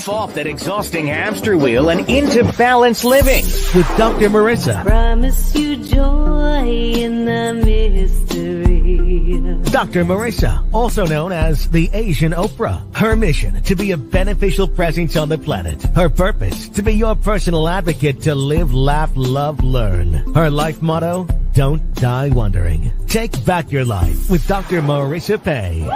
Get off that exhausting hamster wheel and into balanced living with Dr. Marissa. Promise you joy in the mystery. Dr. Marissa, also known as the Asian Oprah. Her mission, to be a beneficial presence on the planet. Her purpose, to be your personal advocate to live, laugh, love, learn. Her life motto, don't die wondering. Take back your life with Dr. Marissa Pay.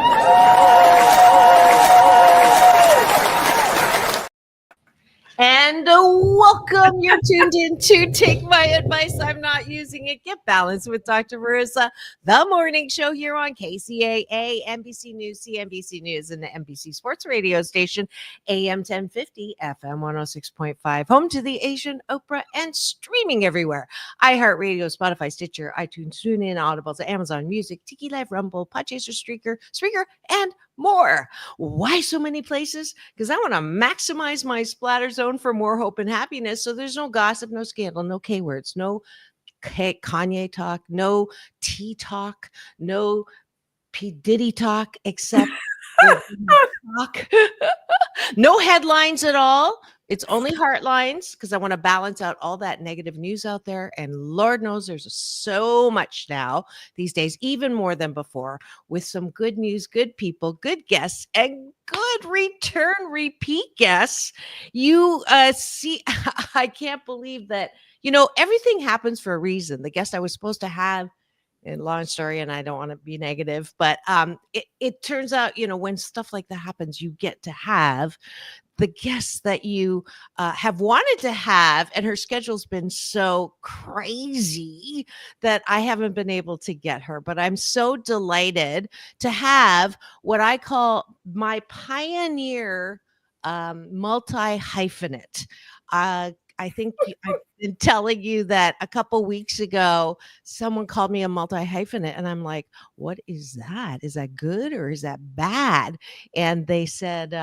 And welcome. You're tuned in to Take My Advice. I'm not using it. Get balanced with Dr. Marissa, the morning show here on KCAA, NBC News, CNBC News, and the NBC Sports Radio station, AM 1050, FM 106.5, home to the Asian Oprah, and streaming everywhere. iHeartRadio, Spotify, Stitcher, iTunes, TuneIn, Audibles, Amazon Music, Tiki Live, Rumble, Podchaser, Spreaker, and more. Why so many places? Because I want to maximize my splatter zone for more hope and happiness. So there's no gossip, no scandal, no K words, no Kanye talk, no T talk, no P. Diddy talk, except talk. No headlines at all. It's only heartlines because I want to balance out all that negative news out there. And Lord knows there's so much now these days, even more than before, with some good news, good people, good guests, and good repeat guests. You see, I can't believe that, everything happens for a reason. The guest I was supposed to have, in long story, and I don't want to be negative, but it turns out, when stuff like that happens, you get to have the guests that you have wanted to have, and her schedule's been so crazy that I haven't been able to get her. But I'm so delighted to have what I call my pioneer multi-hyphenate. I think I've been telling you that a couple weeks ago, someone called me a multi-hyphenate, and I'm like, what is that? Is that good or is that bad? And they said,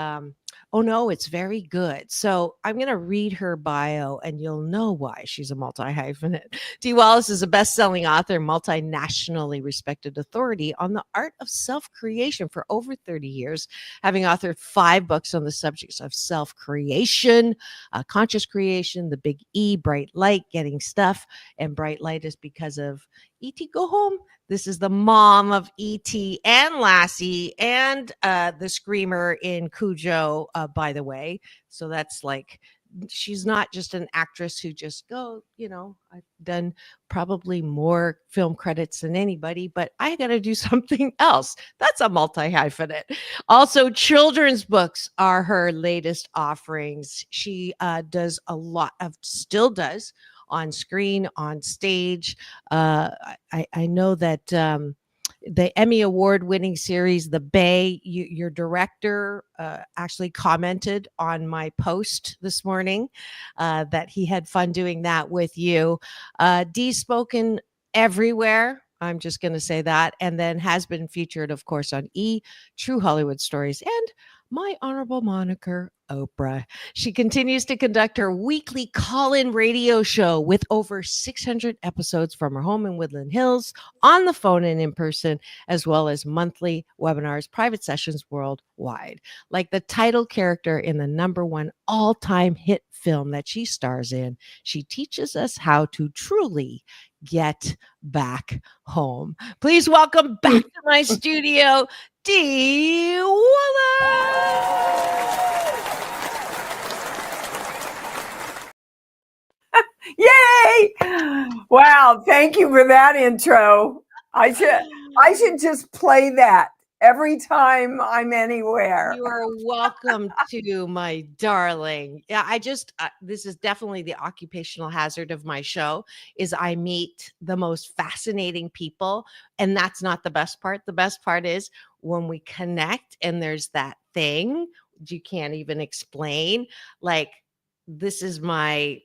oh no, it's very good. So I'm going to read her bio and you'll know why she's a multi-hyphenate. Dee Wallace is a best-selling author, multinationally respected authority on the art of self-creation for over 30 years, having authored 5 books on the subjects of self-creation, conscious creation, the big E, bright light, getting stuff. And bright light is because of E.T. Go Home. This is the mom of E.T. and Lassie and the screamer in Cujo, by the way. So that's like, she's not just an actress who just I've done probably more film credits than anybody, but I got to do something else. That's a multi-hyphenate. Also, children's books are her latest offerings. She does a lot of, still does, on screen, on stage. I know that the Emmy Award winning series, The Bay, your director actually commented on my post this morning that he had fun doing that with you. Dee's spoken everywhere. I'm just going to say that. And then has been featured, of course, on True Hollywood Stories and my honorable moniker, Oprah. She continues to conduct her weekly call-in radio show with over 600 episodes from her home in Woodland Hills, on the phone and in person, as well as monthly webinars, private sessions worldwide. Like the title character in the #1 all-time hit film that she stars in, she teaches us how to truly get back home. Please welcome back to my studio, Dee Wallace. Yay! Wow, thank you for that intro. I should just play that every time I'm anywhere. You are welcome to, my darling. Yeah, this is definitely the occupational hazard of my show, is I meet the most fascinating people, and that's not the best part. The best part is when we connect and there's that thing you can't even explain. Like, this is my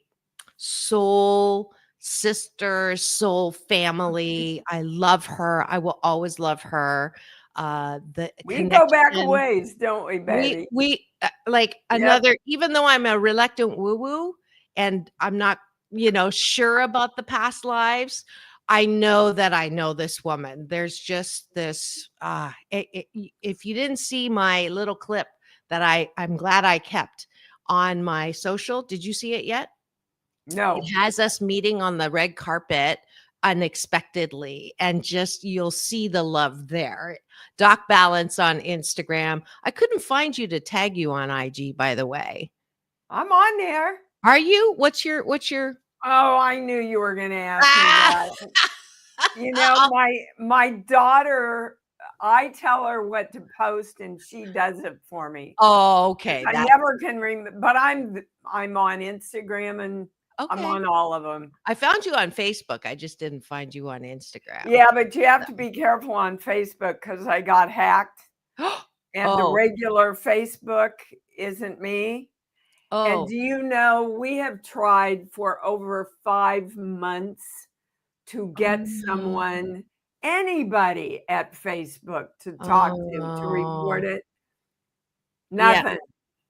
soul sister, soul family. I love her. I will always love her. We go back a ways, don't we, baby? We another, even though I'm a reluctant woo-woo and I'm not, sure about the past lives, I know that I know this woman. There's just this, if you didn't see my little clip that I'm glad I kept on my social. Did you see it yet? No. It has us meeting on the red carpet unexpectedly, and just you'll see the love there. Doc Balance on Instagram. I couldn't find you to tag you on IG, by the way. I'm on there. Are you? What's your Oh, I knew you were going to ask me that. You know, my daughter, I tell her what to post and she does it for me. Oh, okay. I never can remember, but I'm on Instagram and I'm Okay. on all of them. I found you on Facebook. I just didn't find you on Instagram. Yeah, but you have to be careful on Facebook because I got hacked. And the Oh. regular Facebook isn't me. And Oh, do you know, we have tried for over 5 months to get someone, anybody at Facebook to talk to report it. Yeah. Nothing.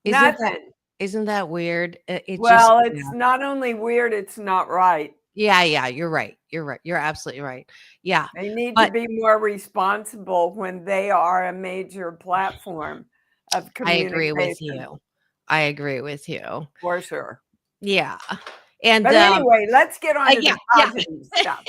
Isn't that, Nothing. isn't that weird? Well, it's not only weird, it's not right. Yeah, you're right. You're right. You're absolutely right. Yeah. They need to be more responsible when they are a major platform of I communication. agree with you. I agree with you. For sure. Yeah. And But anyway, let's get on to the positive stuff.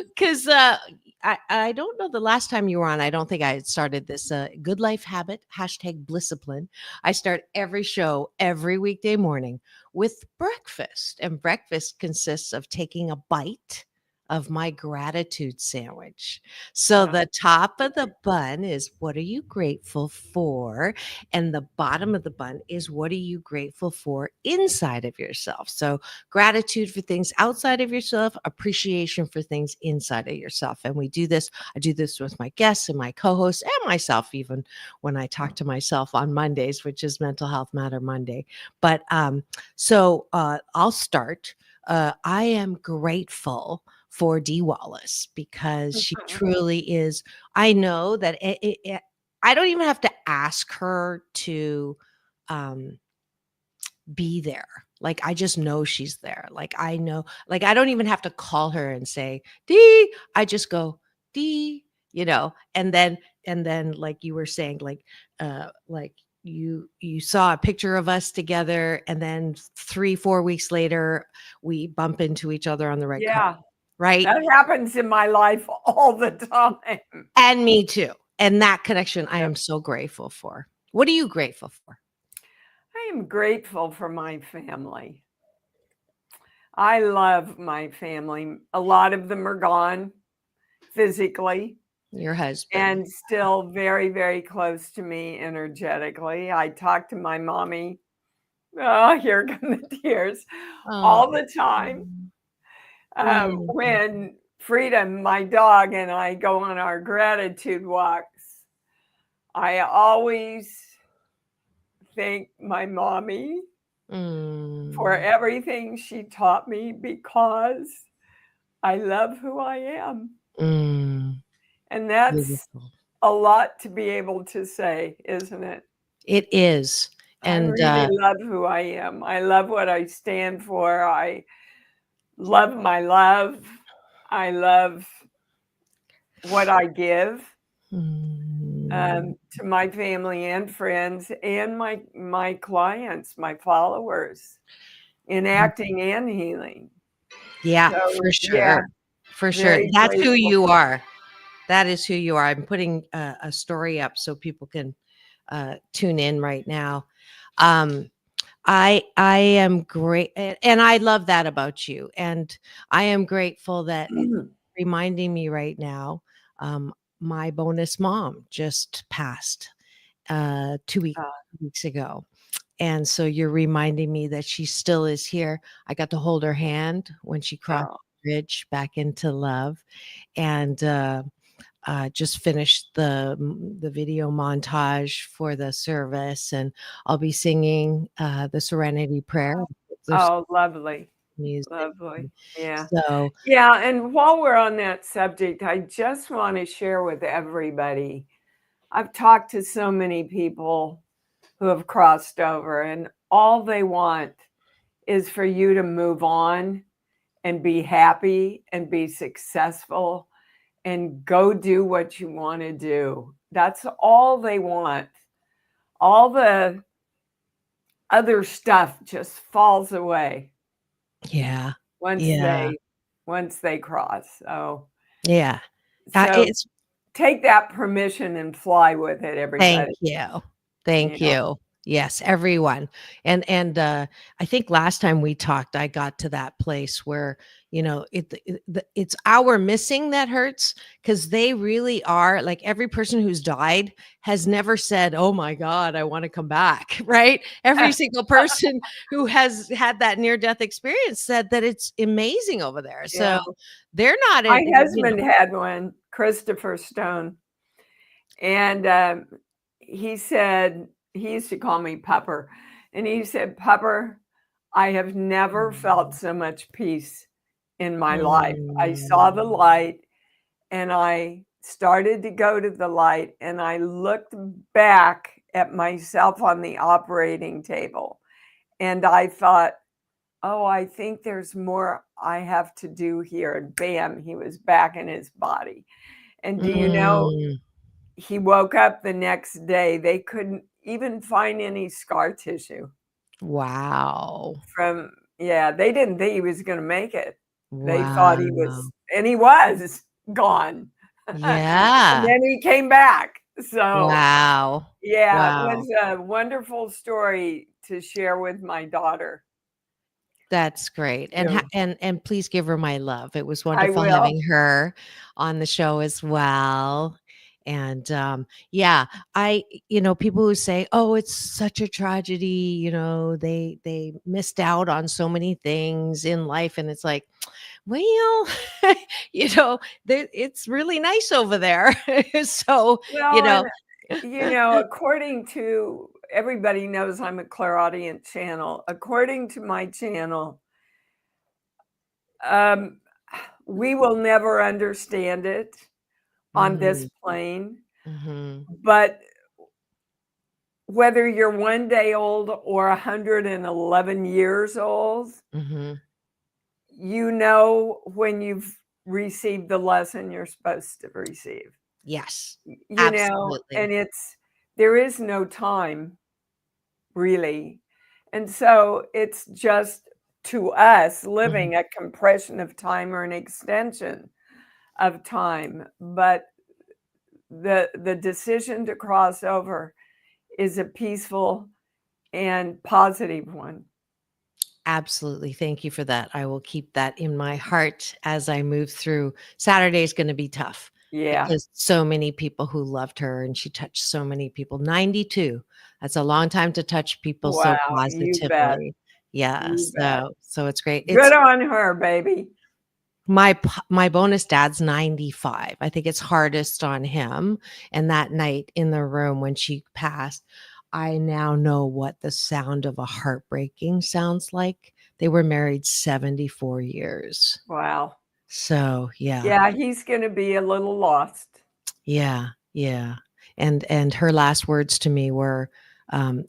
Because I don't know the last time you were on. I don't think I had started this good life habit, #Blisscipline. I start every show every weekday morning with breakfast. And breakfast consists of taking a bite of my gratitude sandwich. So the top of the bun is, what are you grateful for? And the bottom of the bun is, what are you grateful for inside of yourself? So gratitude for things outside of yourself, appreciation for things inside of yourself. And we do this. I do this with my guests and my co-hosts and myself, even when I talk to myself on Mondays, which is Mental Health Matter Monday. But so I'll start. I am grateful for Dee Wallace because she truly is. I know that I don't even have to ask her to be there. Like, I just know she's there. Like, I know, like, I don't even have to call her and say, Dee. I just go, Dee, and then like you were saying, like you saw a picture of us together, and then 3-4 weeks later we bump into each other on the red carpet. Right? That happens in my life all the time. And me too. And that connection I am so grateful for. What are you grateful for? I am grateful for my family. I love my family. A lot of them are gone physically. Your husband. And still very, very close to me energetically. I talk to my mommy. Oh, here come the tears. All the time. When Freedom, my dog, and I go on our gratitude walks, I always thank my mommy for everything she taught me, because I love who I am. And that's a lot to be able to say, isn't it? It is. And I really love who I am. I love what I stand for. I love my love. I love what I give to my family and friends and my clients, my followers, in acting and healing. Yeah, So, for sure. yeah, for sure. very That's who grateful. you are. That is who you are. I'm putting a story up so people can tune in right now. I am great, and I love that about you. And I am grateful that reminding me right now, my bonus mom just passed 2 weeks ago. And so you're reminding me that she still is here. I got to hold her hand when she crossed the bridge back into love, and just finished the video montage for the service, and I'll be singing the Serenity Prayer. Oh, lovely. Music. Lovely. Yeah. So yeah. And while we're on that subject, I just want to share with everybody. I've talked to so many people who have crossed over, and all they want is for you to move on and be happy and be successful and go do what you want to do. That's all they want. All the other stuff just falls away. Yeah. Once Yeah. they cross. So Yeah. so It's take that permission and fly with it, Thank everybody. you. Thank You know? you. Yes, everyone. And I think last time we talked, I got to that place where, it's our missing that hurts, because they really are, like, every person who's died has never said, "Oh my God, I want to come back." Right? Every single person who has had that near death experience said that it's amazing over there. Yeah. So they're not My in, husband had one, Christopher Stone, and he said he used to call me Pupper, and he said, "Pupper, I have never felt so much peace in my life. I saw the light, and I started to go to the light, and I looked back at myself on the operating table, and I thought, oh, I think there's more I have to do here." And bam, he was back in his body. And do you know, Mm. he woke up the next day. They couldn't even find any scar tissue Wow. from, yeah, they didn't think he was going to make it. They thought he Wow. was, and he was gone. And Yeah. then he came back. So, Wow. yeah, it Wow. was a wonderful story to share with my daughter. That's great. And Too. and please give her my love. It was I wonderful will. having her on the show as well. And yeah, people who say, "Oh, it's such a tragedy," they missed out on so many things in life, and it's like, well, it's really nice over there. So, you Well, know, according to everybody knows I'm a clairaudient channel. According to my channel, um, we will never understand it on this Mm, plane. mhm, But whether you're 1 day old or 111 years old, mhm. you know when you've received the lesson you're supposed to receive. Yes, And absolutely. there is no time really. And so it's just, to us, Mhm. living a compression of time or an extension of time. But the decision to cross over is a peaceful and positive one. Absolutely. Thank you for that. I will keep that in my heart as I move through. Saturday's going to be tough Yeah. because so many people who loved her and she touched so many people. 92. That's a long time to touch people so Wow, you bet. positively. Yeah. You bet. So it's great. Good It's on her, baby. my bonus dad's 95. I think it's hardest on him. And that night in the room when she passed, I now know what the sound of a heartbreaking sounds like. They were married 74 years. Wow. So, yeah. Yeah, he's gonna be a little lost. Yeah. Yeah. And her last words to me were,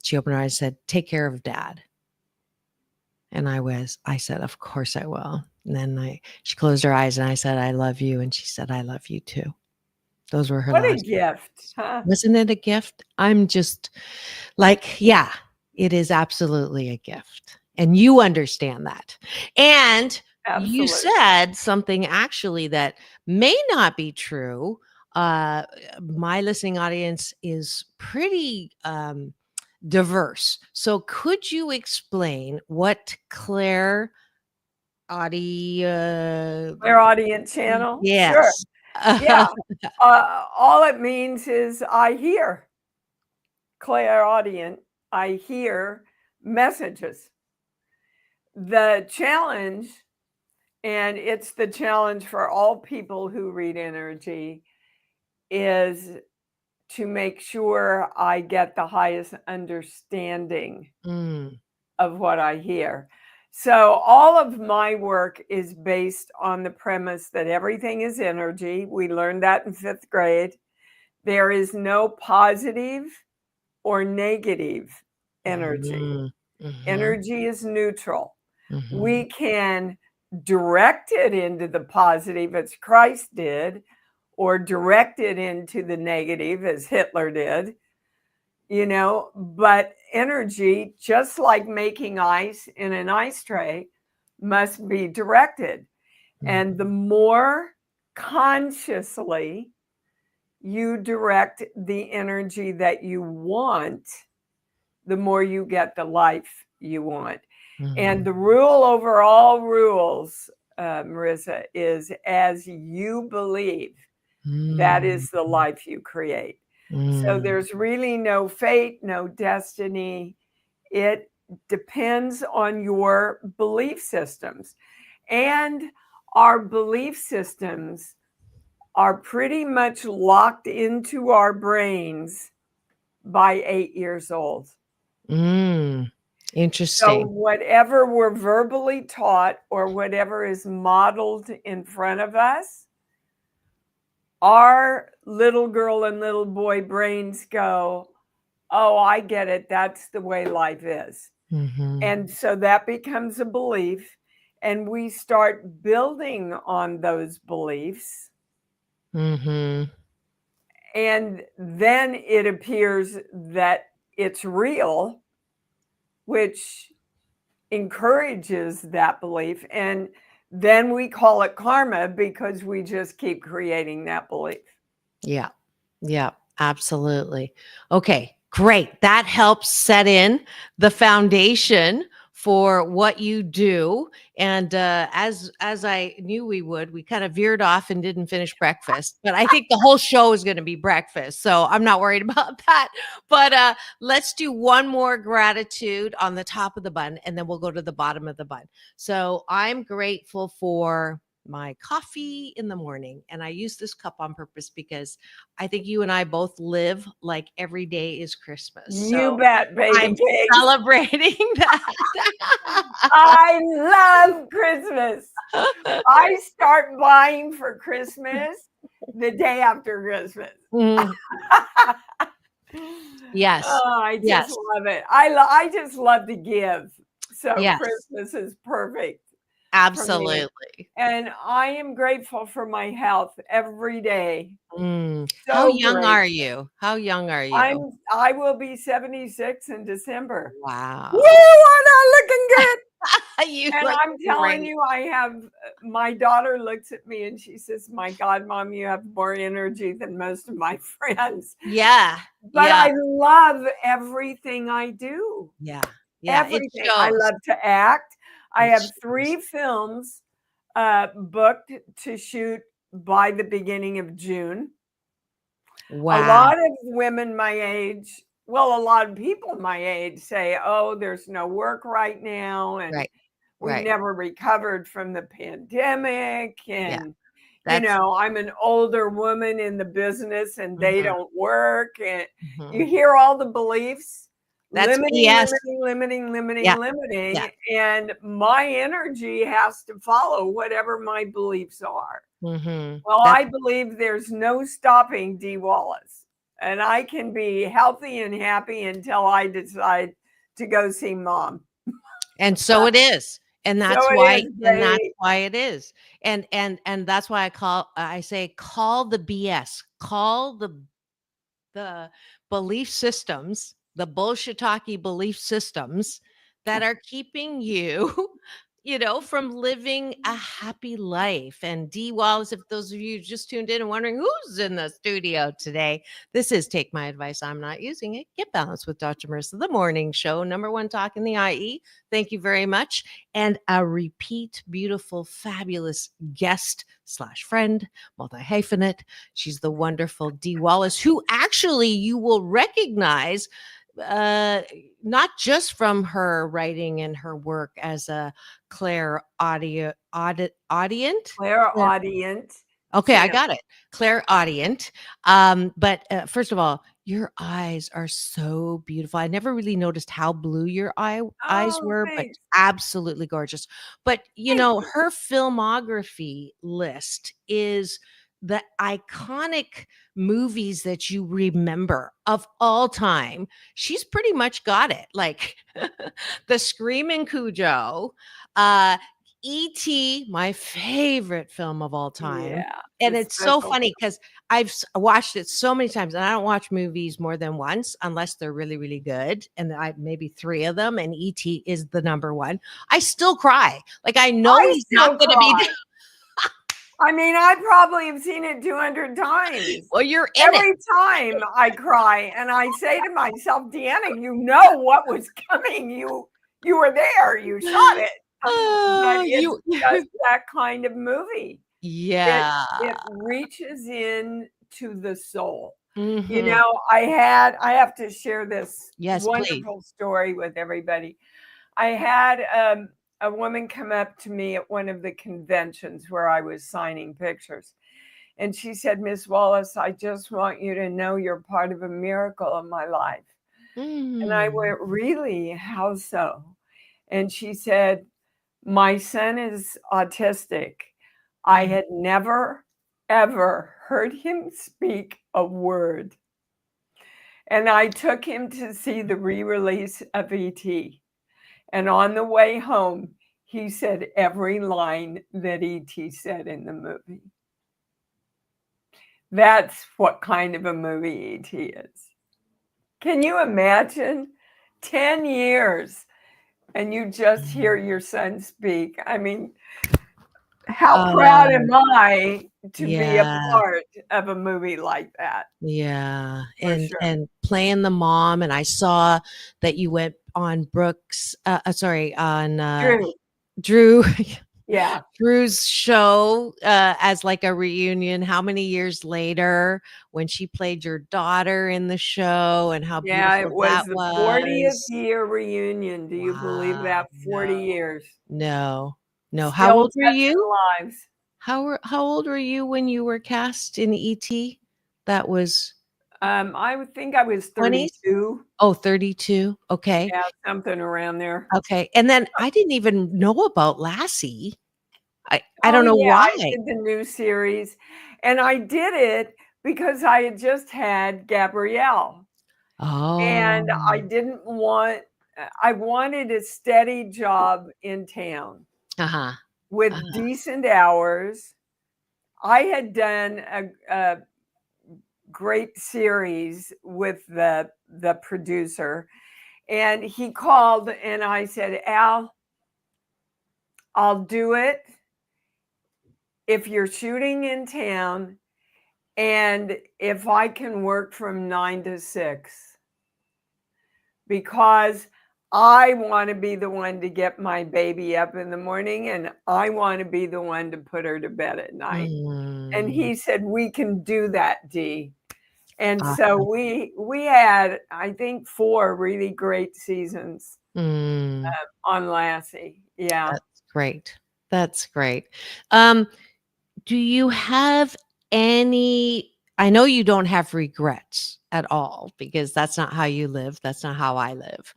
she opened her eyes and said, "Take care of dad." And I said, "Of course I will." And then she closed her eyes and I said, "I love you." And she said, "I love you too." Those were her What a last words. gift, huh? Wasn't it a gift? I'm just like, yeah, it is absolutely a gift. And you understand that. And you Absolutely. said something actually that may not be true. My listening audience is pretty diverse. So could you explain what Clairaudient channel? Sure. yes. Yeah. All it means is I hear. Clairaudient, I hear messages. The challenge, and it's the challenge for all people who read energy, is to make sure I get the highest understanding Mm, of what I hear. So all of my work is based on the premise that everything is energy. We learned that in 5th grade. There is no positive or negative energy. mhm, mhm, Energy is neutral. mhm. We can direct it into the positive as Christ did, or direct it into the negative as Hitler did, but energy, just like making ice in an ice tray, must be directed. And the more consciously you direct the energy that you want, the more you get the life you want. And the rule over all rules, Marissa, is as you believe, that is the life you create. So there's really no fate, no destiny. It depends on your belief systems. And our belief systems are pretty much locked into our brains by 8 years old. Interesting. So whatever we're verbally taught or whatever is modeled in front of us, our little girl and little boy brains go, oh, I get it. That's the way life is. And so that becomes a belief, and we start building on those beliefs. And then it appears that it's real, which encourages that belief. And then we call it karma because we just keep creating that belief. Yeah. Yeah, absolutely. Okay, great. That helps set in the foundation for what you do. And as I knew we would, we kind of veered off and didn't finish breakfast. But I think the whole show is going to be breakfast, so I'm not worried about that. But let's do one more gratitude on the top of the bun, and then we'll go to the bottom of the bun. So I'm grateful for my coffee in the morning. And I use this cup on purpose because I think you and I both live like every day is Christmas. You bet, baby. I'm celebrating that. I love Christmas. I start buying for Christmas the day after Christmas. Yes. Oh, I just love it. I just love to give. So Christmas is perfect. Absolutely. And I am grateful for my health every day. So how young are you? How young are you? I will be 76 in December. Wow. Woo, I'm not looking good. And I'm telling you, I have, my daughter looks at me and she says, my God, Mom, you have more energy than most of my friends. Yeah. But I love everything I do. Yeah. Everything. I love to act. I have 3 films booked to shoot by the beginning of June. Wow. A lot of women my age, well, a lot of people my age say, oh, there's no work right now. And we never recovered from the pandemic. And, you know, I'm an older woman in the business and they don't work. And you hear all the beliefs. That's limiting. And my energy has to follow whatever my beliefs are. Well, I believe there's no stopping Dee Wallace. And I can be healthy and happy until I decide to go see Mom. And so it is. And that's why it is. And that's why I say call the BS. Call the belief systems, the bullshitaki belief systems that are keeping you, from living a happy life. And Dee Wallace, if those of you just tuned in and wondering who's in the studio today, this is Take My Advice, I'm Not Using It. Get Balanced with Dr. Marissa, the morning show, #1 talk in the IE. Thank you very much. And a repeat, beautiful, fabulous guest / friend, multi-hyphenate. She's the wonderful Dee Wallace, who actually you will recognize not just from her writing and her work as a clairaudient. Okay, I got it. Clairaudient. But first of all, your eyes are so beautiful. I never really noticed how blue your eyes were, but absolutely gorgeous. But her filmography list is the iconic movies that you remember of all time. She's pretty much got it. Like the Screaming Cujo, ET, my favorite film of all time. And it's so funny because watched it so many times, and I don't watch movies more than once unless they're really, really good. And I maybe 3 of them, and ET is the number one. I still cry. Like I know he's not going to be. I mean, I probably have seen it 200 times. Well, you're in every time I cry, and I say to myself, Deanna, you know what was coming. You were there. You shot it. But it's just that kind of movie. Yeah. It reaches in to the soul. You know, I have to share this wonderful story with everybody. I had a woman come up to me at one of the conventions where I was signing pictures. And she said, Miss Wallace, I just want you to know you're part of a miracle in my life. And I went, really? How so? And she said, my son is autistic. I had never, ever heard him speak a word. And I took him to see the re-release of ET. And on the way home, he said every line that ET said in the movie. That's what kind of a movie ET is. Can you imagine 10 years and you just hear your son speak? I mean, how proud am I to be a part of a movie like that? Yeah. And playing the mom. And I saw that you went on Brooks, on Drew. Yeah. Drew's show as like a reunion. How many years later when she played your daughter in the show, and how beautiful it was that the was. 40th year reunion. Do you believe that? 40 years. No. Still How old were you? Lives. How old were you when you were cast in ET? That was I would think I was 32. Oh, 32. Okay. Yeah, something around there. Okay. And then I didn't even know about Lassie. I don't know why. I did the new series, and I did it because I had just had Gabrielle. And I didn't want, I wanted a steady job in town with decent hours. I had done a great series with the producer, and he called and I said, Al, I'll do it if you're shooting in town and if I can work from 9 to 6, because I want to be the one to get my baby up in the morning, and I want to be the one to put her to bed at night. And he said, we can do that, Dee. And so we had, I think, 4 really great seasons on Lassie. Yeah. That's great. That's great. Do you have any, I know you don't have regrets at all, because that's not how you live. That's not how I live.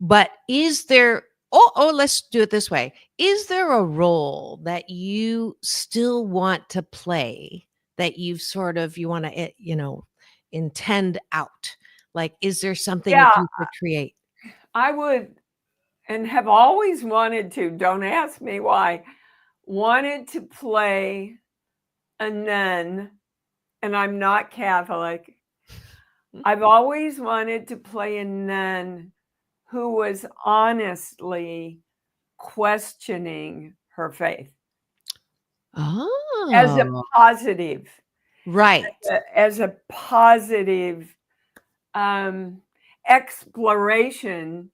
But is there, let's do it this way. Is there a role that you still want to play that you've sort of, you want to, intend out? Like, is there something that you could create? I would, and have always wanted to, don't ask me why, wanted to play a nun, and I'm not Catholic. I've always wanted to play a nun who was honestly questioning her faith. As a positive. Right. As a positive exploration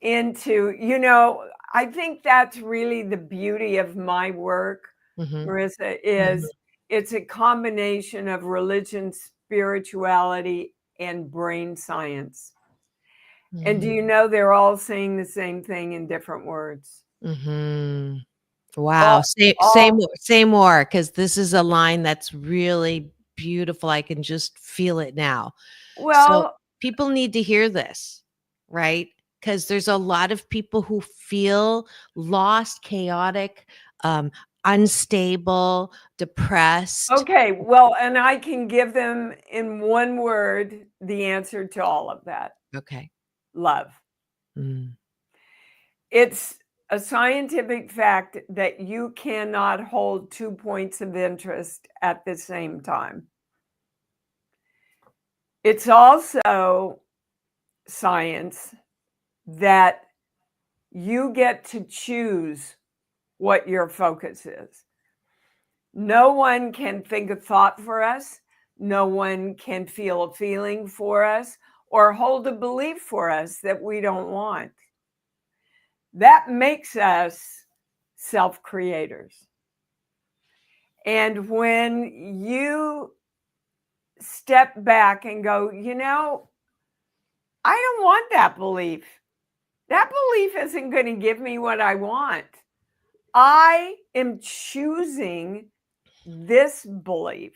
into, I think that's really the beauty of my work, Marissa, is it's a combination of religion, spirituality, and brain science. And do you know they're all saying the same thing in different words? Wow. Say more, because this is a line that's really beautiful. I can just feel it now. Well, so people need to hear this, right? Because there's a lot of people who feel lost, chaotic, unstable, depressed. Okay. Well, and I can give them in one word the answer to all of that. Okay. Love. It's a scientific fact that you cannot hold 2 points of interest at the same time. It's also science that you get to choose what your focus is. No one can think a thought for us. No one can feel a feeling for us or hold a belief for us that we don't want. That makes us self-creators. And when you step back and go, you know, I don't want that belief. That belief isn't going to give me what I want. I am choosing this belief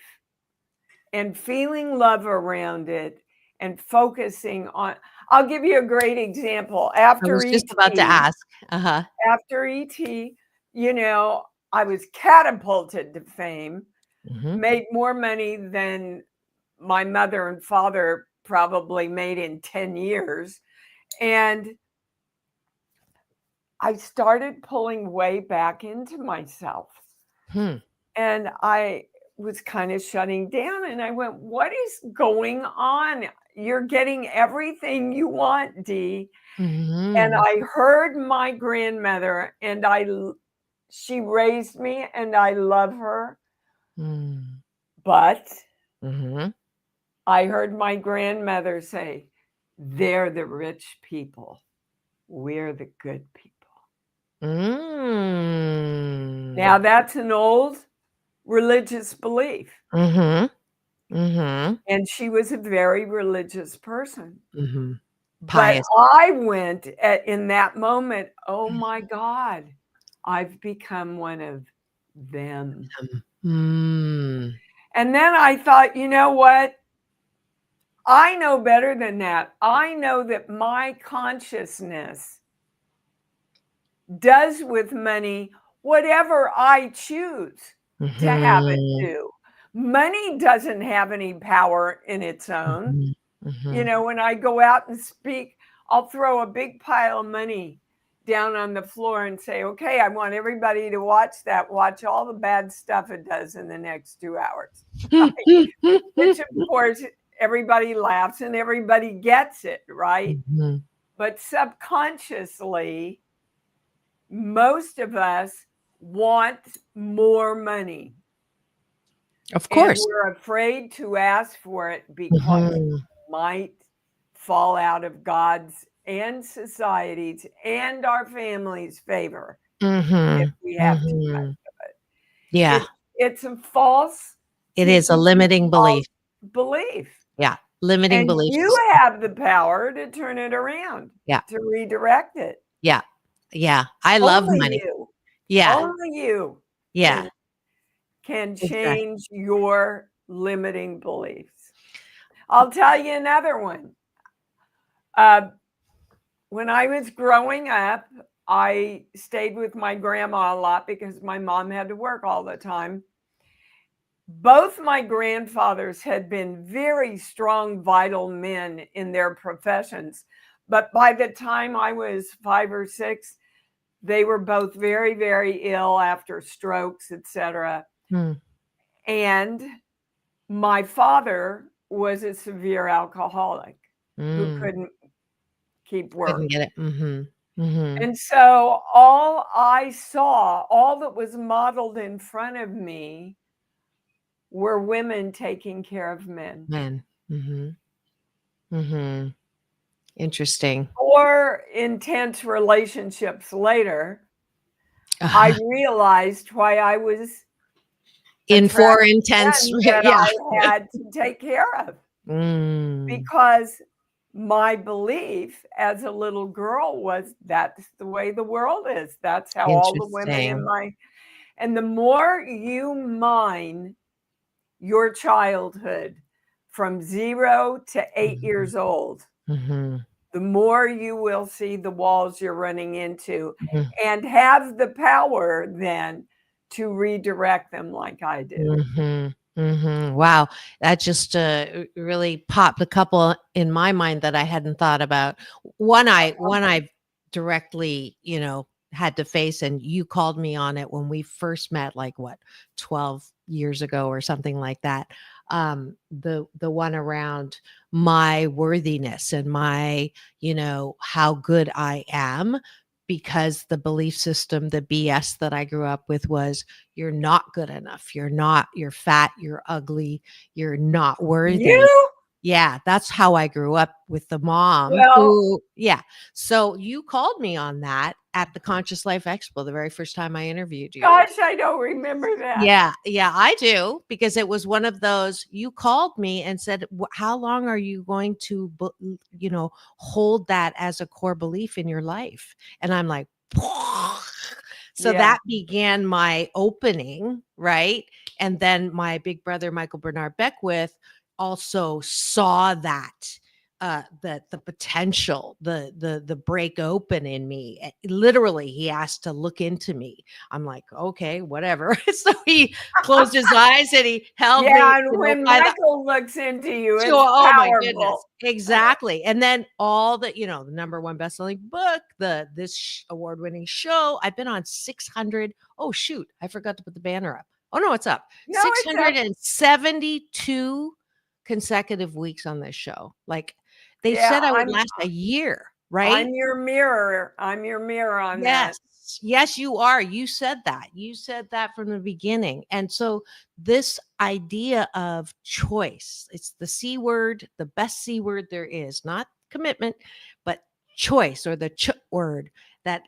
and feeling love around it and focusing on. I'll give you a great example. After I was just about to ask. After ET, you know, I was catapulted to fame, made more money than my mother and father probably made in 10 years. And I started pulling way back into myself. And I was kind of shutting down. And I went, what is going on? You're getting everything you want, Dee. And I heard my grandmother, and she raised me, and I love her. But I heard my grandmother say, they're the rich people. We're the good people. Now, that's an old religious belief. And she was a very religious person. But I went in that moment, oh my God, I've become one of them. And then I thought, you know what? I know better than that. I know that my consciousness does with money whatever I choose to have it do. Money doesn't have any power in its own. You know, when I go out and speak, I'll throw a big pile of money down on the floor and say, okay, I want everybody to watch all the bad stuff it does in the next 2 hours. Which, of course, everybody laughs and everybody gets it, right? But subconsciously, most of us want more money. Of course. And we're afraid to ask for it because it might fall out of God's and society's and our family's favor if we have too much of it. Yeah. It's a false. It is a limiting belief. Yeah. Limiting belief. You have the power to turn it around. Yeah. To redirect it. Yeah. Yeah. I love money. Yeah. Only you. Yeah. Can change your limiting beliefs. I'll tell you another one. When I was growing up, I stayed with my grandma a lot because my mom had to work all the time. Both my grandfathers had been very strong, vital men in their professions. But by the time I was 5 or 6, they were both very, very ill after strokes, etc. And my father was a severe alcoholic who couldn't keep working. Couldn't get it. And so all I saw, all that was modeled in front of me were women taking care of men. Interesting. Or intense relationships later, I realized why I was in 4 intense that I had to take care of. Because my belief as a little girl was that's the way the world is. That's how all the women in and the more you mine your childhood from 0 to 8 years old, the more you will see the walls you're running into and have the power then to redirect them like I did. Wow. That just really popped a couple in my mind that I hadn't thought about. One I directly, had to face, and you called me on it when we first met, like 12 years ago or something like that. The one around my worthiness and my, how good I am, because the belief system, the BS that I grew up with was, you're not good enough. You're fat, you're ugly, you're not worthy. You? Yeah, that's how I grew up with the mom. Well, So you called me on that at the Conscious Life Expo, the very first time I interviewed you. Gosh, I don't remember that. Yeah, I do, because it was one of those, you called me and said, how long are you going to, hold that as a core belief in your life? And I'm like, so that began my opening, right? And then my big brother, Michael Bernard Beckwith, also saw that the potential, the break open in me. Literally, he asked to look into me. I'm like, okay, whatever. So he closed his eyes and he held me. Yeah, and when Michael looks into you, it's oh powerful. My goodness, exactly. And then all the, the number one best-selling book, this award-winning show. I've been on 600. Oh shoot, I forgot to put the banner up. Oh no, it's up. No, 672 consecutive weeks on this show. Like, they said I would last a year, right? I'm your mirror on that. Yes, you are. You said that. You said that from the beginning. And so this idea of choice, it's the C word, the best C word there is, not commitment, but choice, or the word that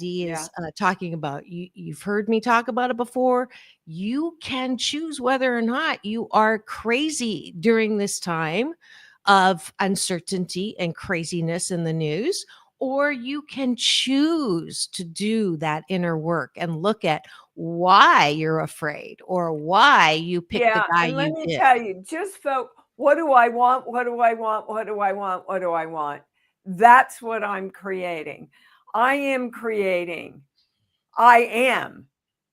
Dee is talking about. You've heard me talk about it before. You can choose whether or not you are crazy during this time of uncertainty and craziness in the news, or you can choose to do that inner work and look at why you're afraid or why you picked the guy you did. Let me tell you, just what do I want? What do I want? What do I want? What do I want? That's what I'm creating. I am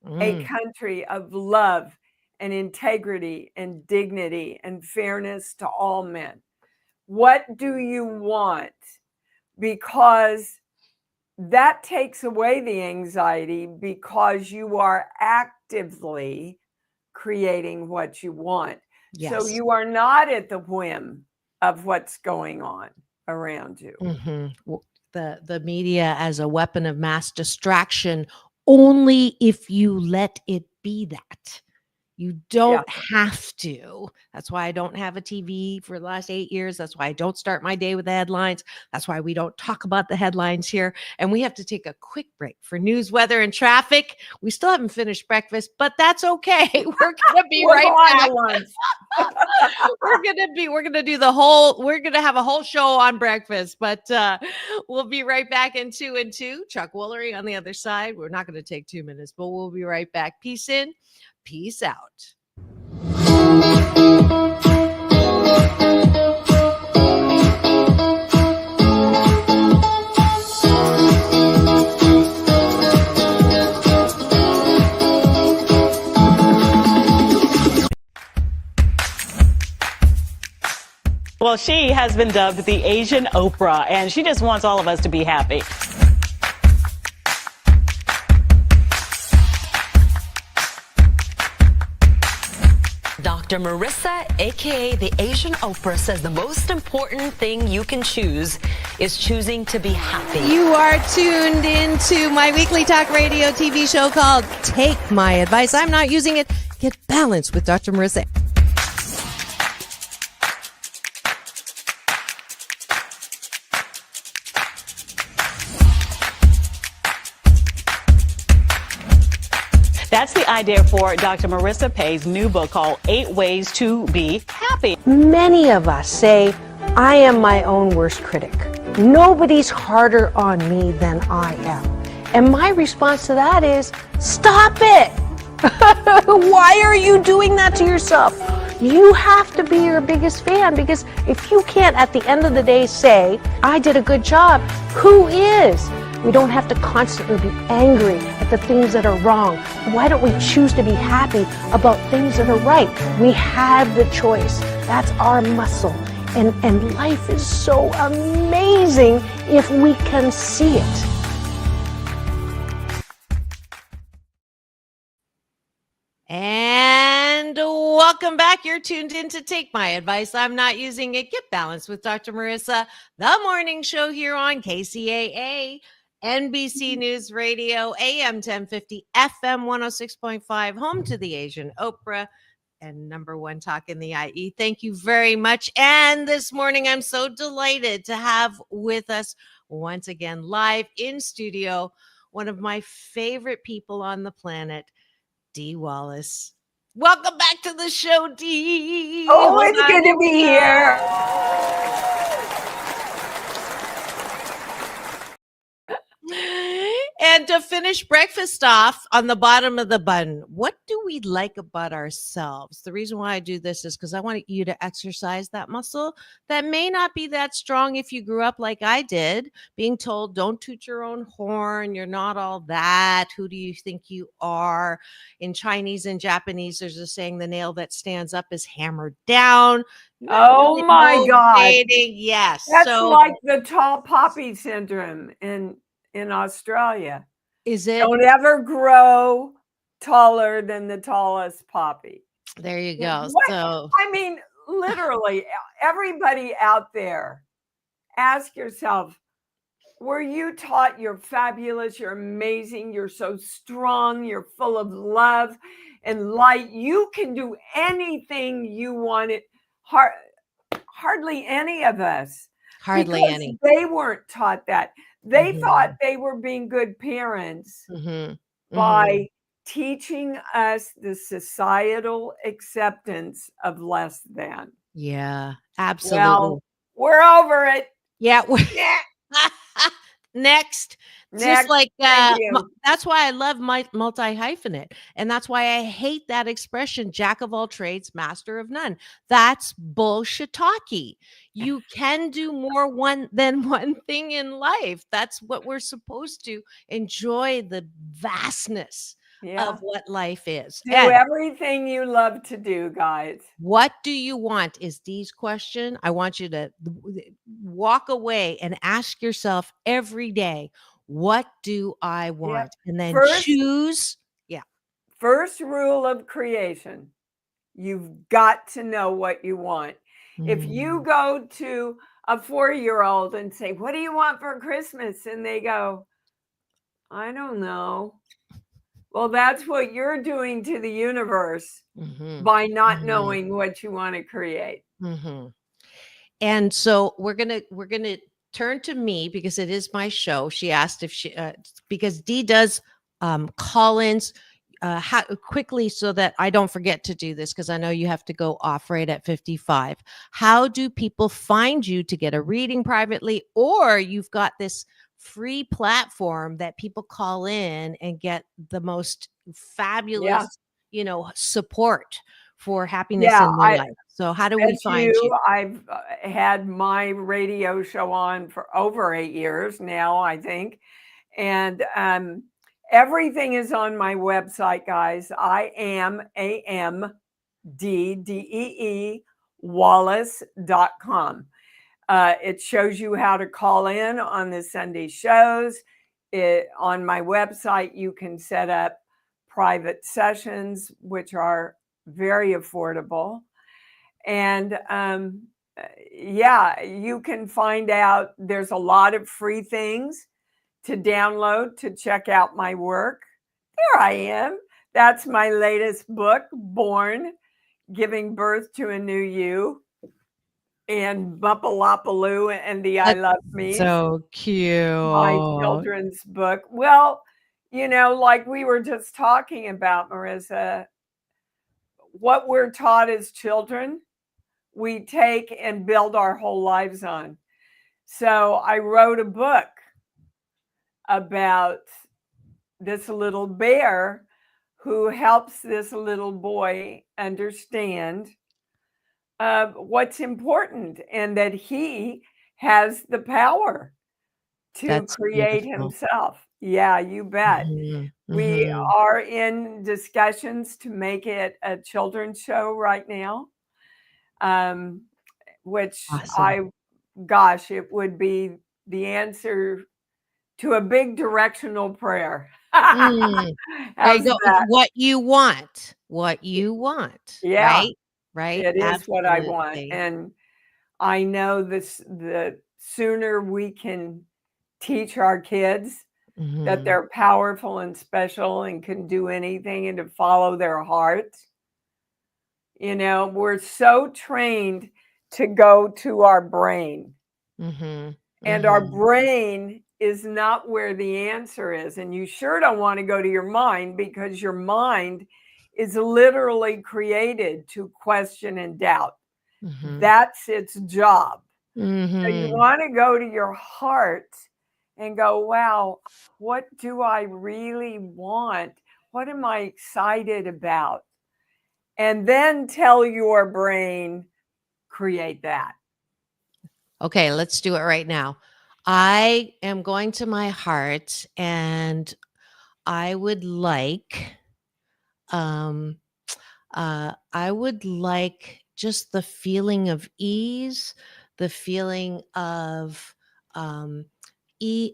a country of love and integrity and dignity and fairness to all men. What do you want? Because that takes away the anxiety, because you are actively creating what you want. Yes. So you are not at the whim of what's going on around you. Mm-hmm. The media as a weapon of mass distraction, only if you let it be that. You don't have to. That's why I don't have a TV for the last 8 years. That's why I don't start my day with the headlines. That's why we don't talk about the headlines here. And we have to take a quick break for news, weather, and traffic. We still haven't finished breakfast, but that's okay. We're going to be right back. We're going to have a whole show on breakfast, but we'll be right back in 2 and 2. Chuck Woolery on the other side. We're not going to take 2 minutes, but we'll be right back. Peace in. Peace out. Well, she has been dubbed the Asian Oprah, and she just wants all of us to be happy. Dr. Marissa, aka the Asian Oprah, says the most important thing you can choose is choosing to be happy. You are tuned into my weekly talk radio TV show called Take My Advice. I'm not using it. Get balanced with Dr. Marissa. That's the idea for Dr. Marissa Pay's new book called 8 Ways to Be Happy. Many of us say, I am my own worst critic. Nobody's harder on me than I am. And my response to that is, stop it! Why are you doing that to yourself? You have to be your biggest fan, because if you can't at the end of the day say, I did a good job, who is? We don't have to constantly be angry at the things that are wrong. Why don't we choose to be happy about things that are right? We have the choice. That's our muscle. And life is so amazing if we can see it. And welcome back. You're tuned in to Take My Advice. I'm not using it. Get balanced with Dr. Marissa, the morning show here on KCAA, NBC News Radio, AM 1050, FM 106.5, home to the Asian Oprah, and number one talk in the IE. Thank you very much. And this morning, I'm so delighted to have with us once again, live in studio, one of my favorite people on the planet, Dee Wallace. Welcome back to the show, Dee. Oh, it's good to be here. And to finish breakfast off on the bottom of the bun, what do we like about ourselves? The reason why I do this is because I want you to exercise that muscle that may not be that strong if you grew up like I did, being told, don't toot your own horn. You're not all that. Who do you think you are? In Chinese and Japanese, there's a saying, the nail that stands up is hammered down. Oh my God. Yes. That's like the tall poppy syndrome in Australia. Is it? Don't ever grow taller than the tallest poppy. There you go. What? So I mean, literally, everybody out there, ask yourself, were you taught you're fabulous, you're amazing, you're so strong, you're full of love and light, you can do anything you want? It hardly any of us. Hardly because any. They weren't taught that. They thought they were being good parents by teaching us the societal acceptance of less than. Yeah, absolutely. Well, we're over it. Yeah. Next. Just like that's why I love my multi-hyphenate. And that's why I hate that expression, jack of all trades, master of none. That's bullshit talky. You can do more than one thing in life. That's what we're supposed to enjoy, the vastness of what life is. Do everything you love to do, guys. What do you want is Dee's question. I want you to walk away and ask yourself every day, what do I want? And then choose. Yeah. First rule of creation. You've got to know what you want. If you go to a 4-year-old and say, what do you want for Christmas? And they go, I don't know. Well, that's what you're doing to the universe by not knowing what you want to create. And so we're gonna turn to me because it is my show. She asked if she because Dee does call-ins quickly so that I don't forget to do this, because I know you have to go off right at 55. How do people find you to get a reading privately, or you've got this free platform that people call in and get the most fabulous, support for happiness in their life? So how do we find you? I've had my radio show on for over 8 years now, I think. And everything is on my website, guys. I am AMDDEE Wallace.com. It shows you how to call in on the Sunday shows. On my website, you can set up private sessions, which are very affordable. And you can find out there's a lot of free things to download to check out my work. There I am. That's my latest book, Born, Giving Birth to a New You, and BuppaLaPaloo and the I Love Me. So cute. My children's book. Well, like we were just talking about, Marissa, what we're taught as children, we take and build our whole lives on. So I wrote a book about this little bear who helps this little boy understand what's important, and that he has the power to create himself. Yeah, you bet. We are in discussions to make it a children's show right now, which it would be the answer to a big directional prayer. There How's you go. It's that? what you want. What you want. Yeah, Right? Right? it is what I want. Absolutely. And I know the sooner we can teach our kids that Mhm. they're powerful and special and can do anything and to follow their heart. We're so trained to go to our brain, Mhm. and our Mhm. brain is not where the answer is. And you sure don't want to go to your mind, because your mind is literally created to question and doubt. Mhm. That's its job. So you Mhm. want to go to your heart and go, wow, what do I really want? What am I excited about? And then tell your brain, create that. Okay, let's do it right now. I am going to my heart and I would like um I would like just the feeling of ease, the feeling of um e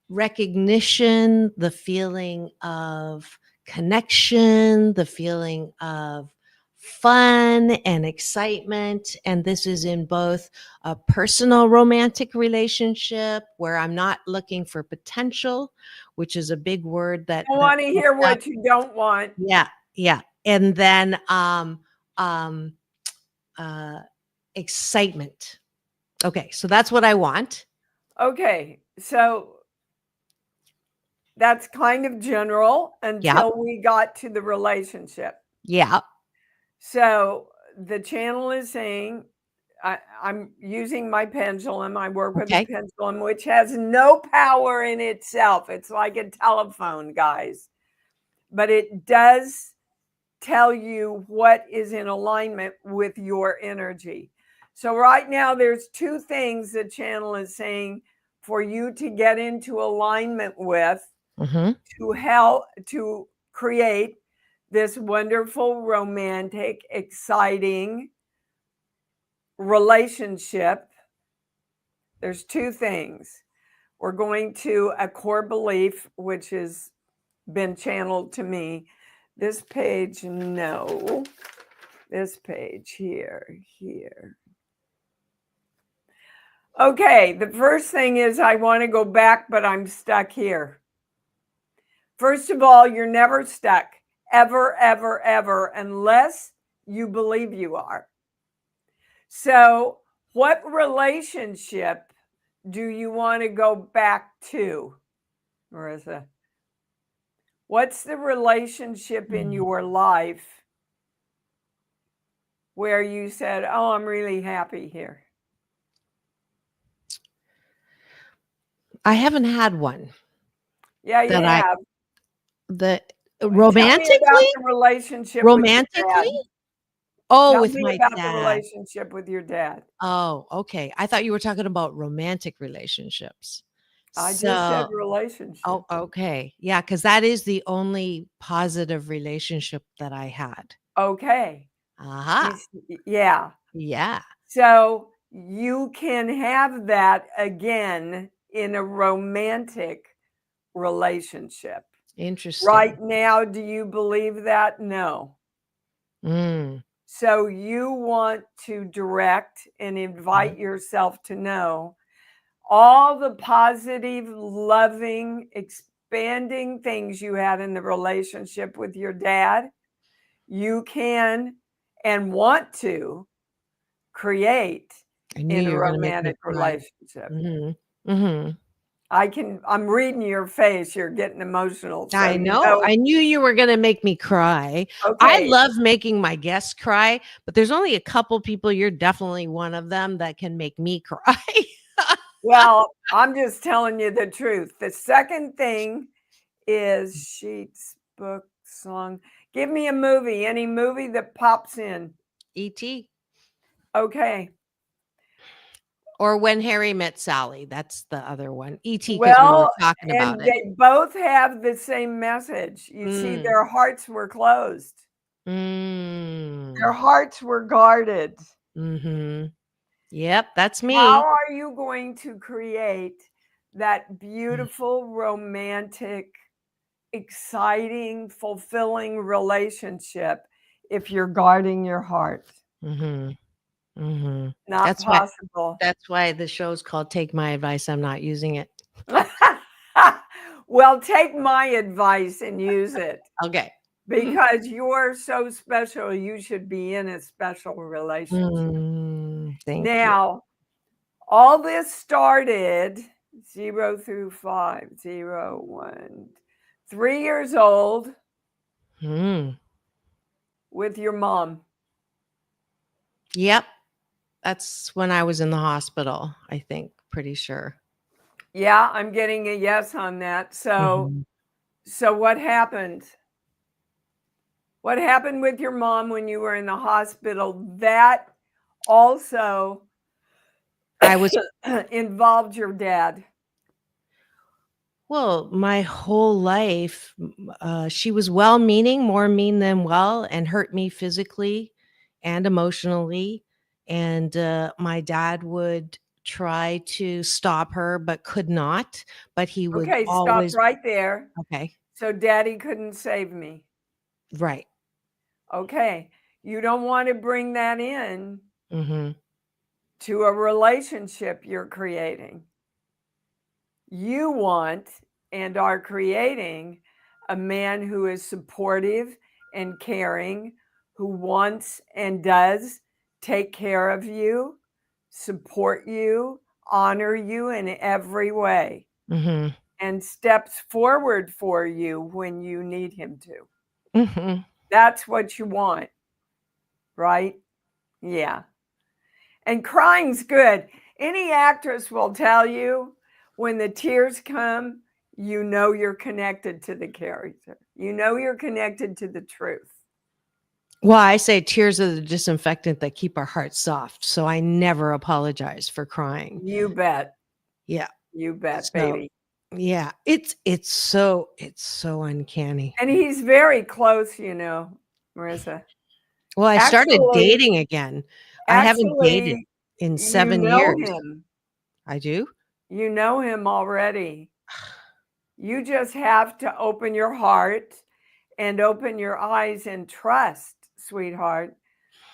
recognition, the feeling of connection, the feeling of fun and excitement. And this is in both a personal romantic relationship where I'm not looking for potential, which is a big word that I want to popped hear up. what you don't want. Yeah, yeah. And then um uh excitement. Okay, so that's what I want. Okay, so that's kind of general Yep. until we got to the relationship. Yeah. So the channel is saying, I'm using my pendulum. I work with a Okay. pendulum, which has no power in itself. It's like a telephone, guys. But it does tell you what is in alignment with your energy. So right now, there's two things the channel is saying for you to get into alignment with, Mm-hmm. to help to create this wonderful, romantic, exciting relationship. There's two things. We're going to a core belief, which has been channeled to me. This page, no. This page here. Okay, the first thing is I want to go back, but I'm stuck here. First of all, you're never stuck, ever, ever, ever, unless you believe you are. So, what relationship do you want to go back to, Marissa? What's the relationship in your life where you said, oh, I'm really happy here? I haven't had one Yeah, you that I have. the Tell me about romantically? the relationship with your Romantically? dad. Oh, Tell with me my about the dad. relationship with your dad. Oh, okay. I thought you were talking about romantic relationships. I just said So, relationship. oh, okay. Yeah, because that is the only positive relationship that I had. Okay. Aha. Yeah. Yeah. So you can have that again in a romantic relationship. Interesting. Right now, do you believe that? No. Mm. So you want to direct and invite yourself to know all the positive, loving, expanding things you had in the relationship with your dad. You can and want to create I knew in a you were gonna make me romantic cry. relationship. Mm-hmm. Mm-hmm. I'm reading your face. You're getting emotional. So, I know. I knew you were gonna make me cry. I okay. love making my guests cry, but there's only a couple people, you're definitely one of them, that can make me cry. Well, I'm just telling you the truth. The second thing is sheets, book, song. Give me a movie, any movie that pops in. E.T. Okay. or When Harry Met Sally. That's the other one. E.T. because we were Well, talking about and it. they both have the same message. You see, Mm. their hearts were closed. Mm. Their hearts were guarded. Mm-hmm. Yep, that's me. How are you going to create that beautiful, romantic exciting, fulfilling relationship if you're guarding your heart. Mhm. Mhm. Not possible. That's why the show's called Take My Advice, I'm Not Using It. Well, take my advice and use it. Okay. Because you're so special, you should be in a special relationship. Thank you. Now, all this started 0 through 5, 0, 1, 3 years old with your mom. Yep. That's when I was in the hospital, I think, pretty sure. Yeah, I'm getting a yes on that. So what happened? What happened with your mom when you were in the hospital? That also involved your dad. Well, my whole life, she was well-meaning, more mean than well, and hurt me physically and emotionally. And my dad would try to stop her, but could not. But he would Okay, always. stop right there. Okay. So daddy couldn't save me. Right. Okay. You don't want to bring that in to a relationship you're creating. You want and are creating a man who is supportive and caring, who wants and does take care of you, support you, honor you in every way, and steps forward for you when you need him to. That's what you want, right? Yeah. And crying's good. Any actress will tell you when the tears come, you know you're connected to the character. You know you're connected to the truth. Well, I say tears are the disinfectant that keep our hearts soft. So I never apologize for crying. You bet. Yeah. You bet, baby. Yeah. It's so uncanny. And he's very close, you know, Marissa. Well, I started dating again. I haven't dated in 7 years. Him. I do? You know him already. You just have to open your heart and open your eyes and trust, sweetheart,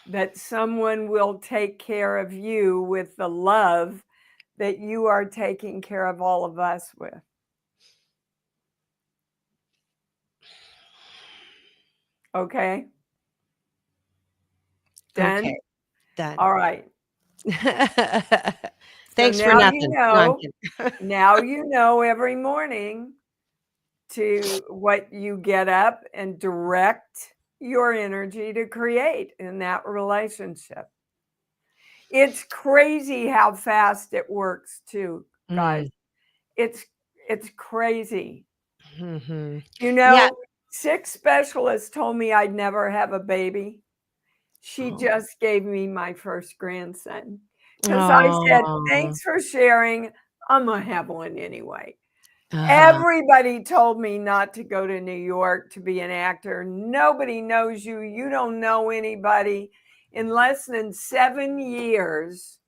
that someone will take care of you with the love that you are taking care of all of us with. Okay? Done? Okay. Done. All right. Thanks so for nothing. You know, now you know every morning to what you get up and direct your energy to create in that relationship. It's crazy how fast it works too, guys. It's crazy. You know, 6 specialists told me I'd never have a baby. She just gave me my first grandson. Because I said, thanks for sharing. I'm going to have one anyway. Everybody told me not to go to New York to be an actor. Nobody knows you. You don't know anybody. In less than 7 years,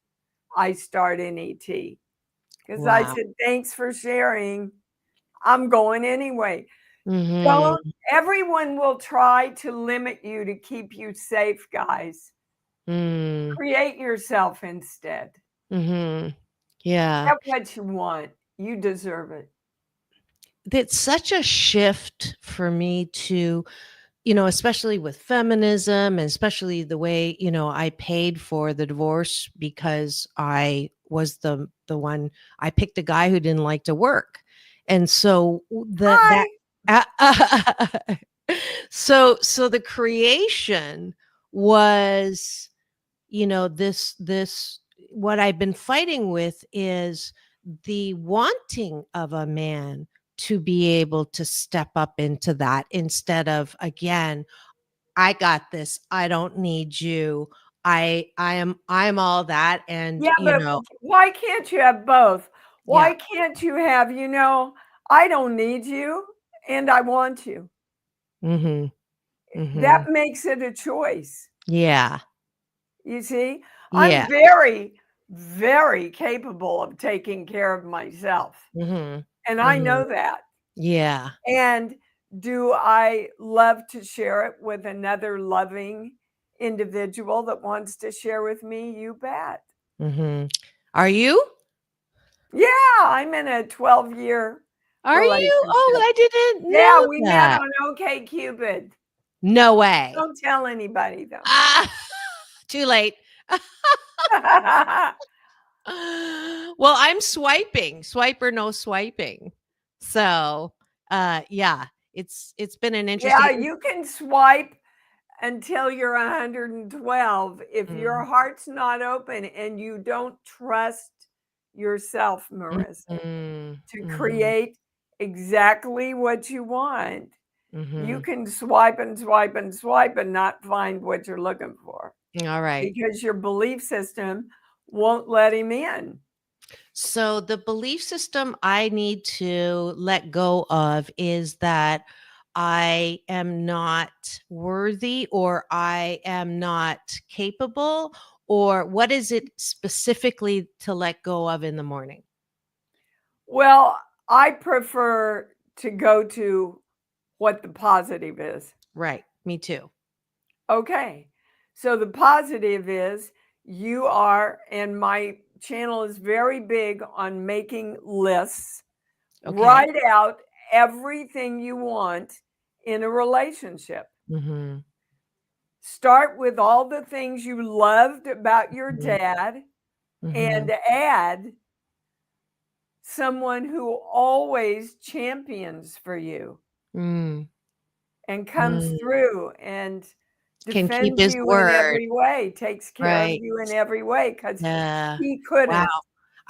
I starred in ET. Because I said, thanks for sharing. I'm going anyway. Everyone will try to limit you to keep you safe, guys. Create yourself instead. Yeah. That's what you want. You deserve it. It's such a shift for me to, you know, especially with feminism and especially the way, you know, I paid for the divorce because I was the one, I picked a guy who didn't like to work. And so so the creation was, you know, this what I've been fighting with is the wanting of a man to be able to step up into that instead of, again, I got this, I don't need you, I'm all that. And you know, why can't you have both? Why can't you have, you know, I don't need you and I want you? That makes it a choice. Yeah. You see, I'm very, very capable of taking care of myself. And I know that. Yeah. And Do I love to share it with another loving individual that wants to share with me? You bet. Are you? Yeah, I'm in a 12-year Are you? Oh, relationship. I didn't Yeah, know we met that. on OkCupid. No way. Don't tell anybody though. Ah, too late. Well, I'm swiping. Swipe or no swiping. So, yeah, it's been an Yeah, interesting. you can swipe until you're 112 if your heart's not open and you don't trust yourself, Marissa, to create exactly what you want. You can swipe and swipe and swipe and not find what you're looking for All right. because your belief system won't let him in. So the belief system I need to let go of is that I am not worthy or I am not capable, or what is it specifically to let go of in the morning? Well, I prefer to go to what the positive is. Right. Me too. Okay. So the positive is you are, and my channel is very big on making lists. Okay. Write out everything you want in a relationship. Start with all the things you loved about your dad and add someone who always champions for you and comes through and Can keep defends his you in word. every way, takes care of Right. you in every way, because Yeah. he couldn't. Wow.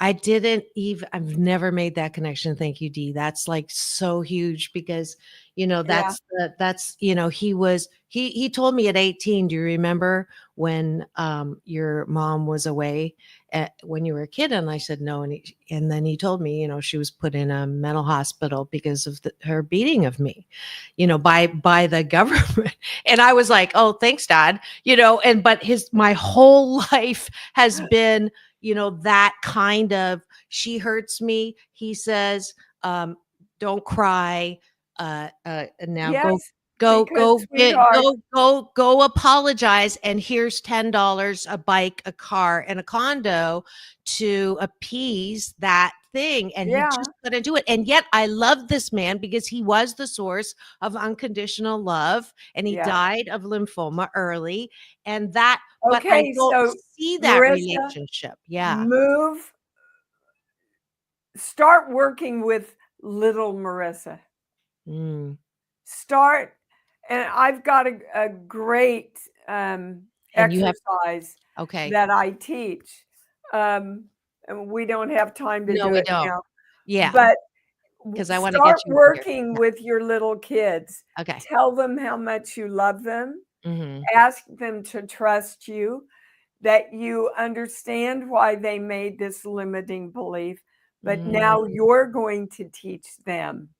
I've never made that connection. Thank you, Dee. That's like so huge because, Yeah. he told me at 18, do you remember when your mom was away when you were a kid? And I said, no. And then he told me, she was put in a mental hospital because of her beating of me, by the government. And I was like, oh, thanks, Dad, but my whole life has been, that kind of, she hurts me. He says, don't cry. Now Yes, go because sweetheart, go apologize. And here's $10, a bike, a car, and a condo to appease that thing. And he yeah, just couldn't do it. And yet I love this man because he was the source of unconditional love. And he yeah. died of lymphoma early. And that, but I Okay, don't so see that Marissa, relationship. Yeah. start working with little Marissa. Start, and I've got a great exercise that I teach. And we don't have time to No, do we it don't. now. Yeah. But Because I want to get start you here. working with your little kids. Okay. Tell them how much you love them. Mm-hmm. Ask them to trust you, that you understand why they made this limiting belief, but now you're going to teach them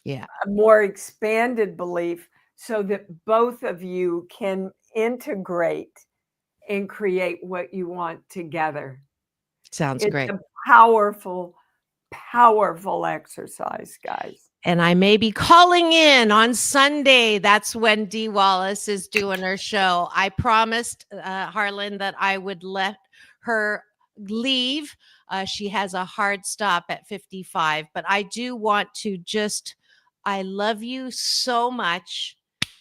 Yeah. a more expanded belief so that both of you can integrate and create what you want together. Sounds It's great. a powerful, powerful exercise, guys. And I may be calling in on Sunday. That's when Dee Wallace is doing her show. I promised Harlan that I would let her leave. She has a hard stop at 55, but I do want to I love you so much.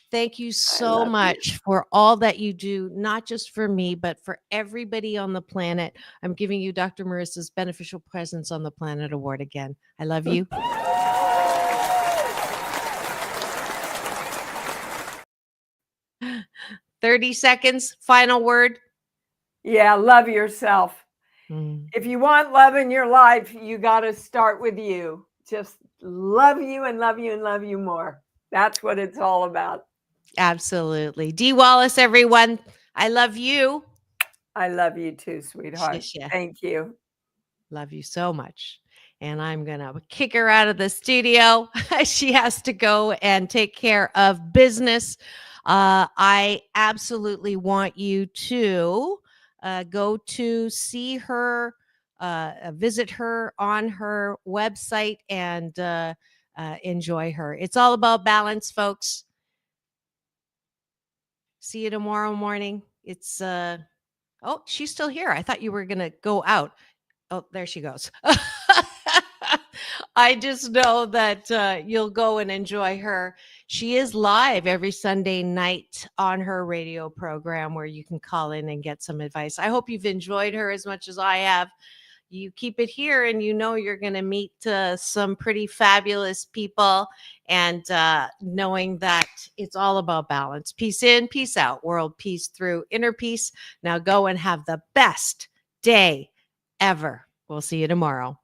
Thank you so much for all that you do, not just for me, but for everybody on the planet. I'm giving you Dr. Marissa's Beneficial Presence on the Planet Award again. I love you. 30 seconds. Final word. Yeah, love yourself. If you want love in your life, you got to start with you. Just love you and love you and love you more. That's what it's all about. Absolutely. Dee Wallace, everyone. I love you. I love you too, sweetheart. Shisha. Thank you. Love you so much. And I'm going to kick her out of the studio. She has to go and take care of business. I absolutely want you to go to see her, visit her on her website, and enjoy her. It's all about balance, folks. See you tomorrow morning. It's oh, she's still here. I thought you were gonna go out. Oh, there she goes. I just know that you'll go and enjoy her. She is live every Sunday night on her radio program where you can call in and get some advice. I hope you've enjoyed her as much as I have. You keep it here and you know you're going to meet some pretty fabulous people, and knowing that it's all about balance. Peace in, peace out. World peace through inner peace. Now go and have the best day ever. We'll see you tomorrow.